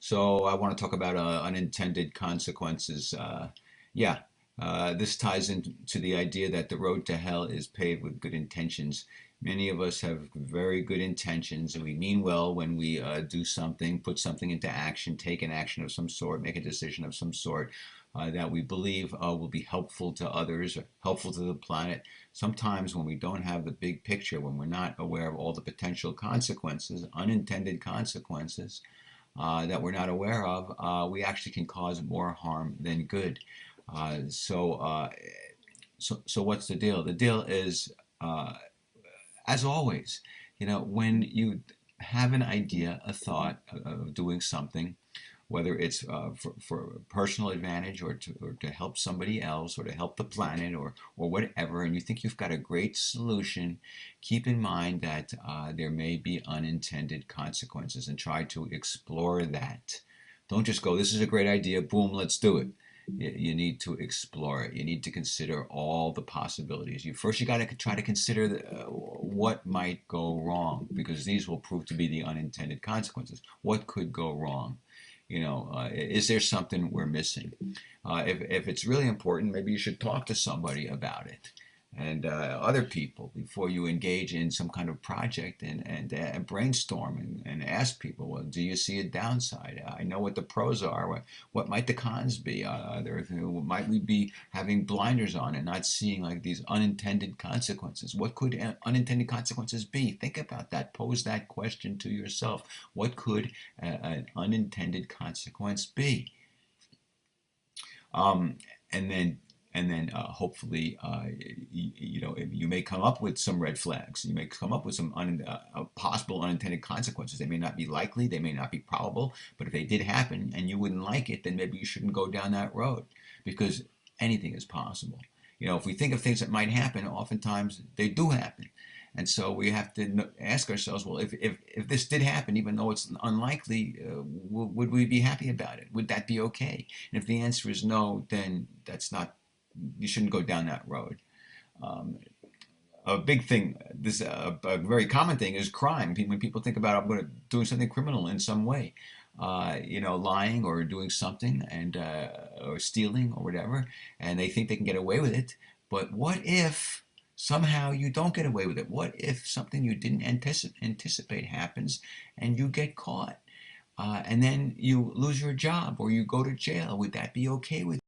So I want to talk about unintended consequences. Yeah, this ties into the idea that the road to hell is paved with good intentions. Many of us have very good intentions, and we mean well when we do something, put something into action, take an action of some sort, make a decision of some sort that we believe will be helpful to others, or helpful to the planet. Sometimes when we don't have the big picture, when we're not aware of all the potential consequences, unintended consequences, that we're not aware of, we actually can cause more harm than good. Uh, so, uh, so what's the deal? The deal is, as always, when you have an idea, a thought of doing something, whether it's for personal advantage or to help somebody else or to help the planet or whatever, and you think you've got a great solution, keep in mind that there may be unintended consequences and try to explore that. Don't just go, this is a great idea, boom, let's do it. You need to explore it. You need to consider all the possibilities. You got to try to consider what might go wrong, because these will prove to be the unintended consequences. What could go wrong? Is there something we're missing? If it's really important, maybe you should talk to somebody about it and other people before you engage in some kind of project and brainstorm and ask people, well, do you see a downside? I know what the pros are. What might the cons be? Might we be having blinders on and not seeing like these unintended consequences? What could unintended consequences be? Think about that. Pose that question to yourself. What could an unintended consequence be? Um, and then hopefully you may come up with some red flags. You may come up with some possible unintended consequences. They may not be likely, they may not be probable, but if they did happen and you wouldn't like it, then maybe you shouldn't go down that road, because anything is possible. If we think of things that might happen, oftentimes they do happen. And so we have to ask ourselves, well, if this did happen, even though it's unlikely, would we be happy about it? Would that be okay? And if the answer is no, then that's not, you shouldn't go down that road. Um, a big thing, a very common thing is crime. When people think about, I'm going to doing something criminal in some way, lying or doing something and or stealing or whatever, and they think they can get away with it. But what if somehow you don't get away with it? What if something you didn't anticipate happens and you get caught? And then you lose your job or you go to jail? Would that be okay with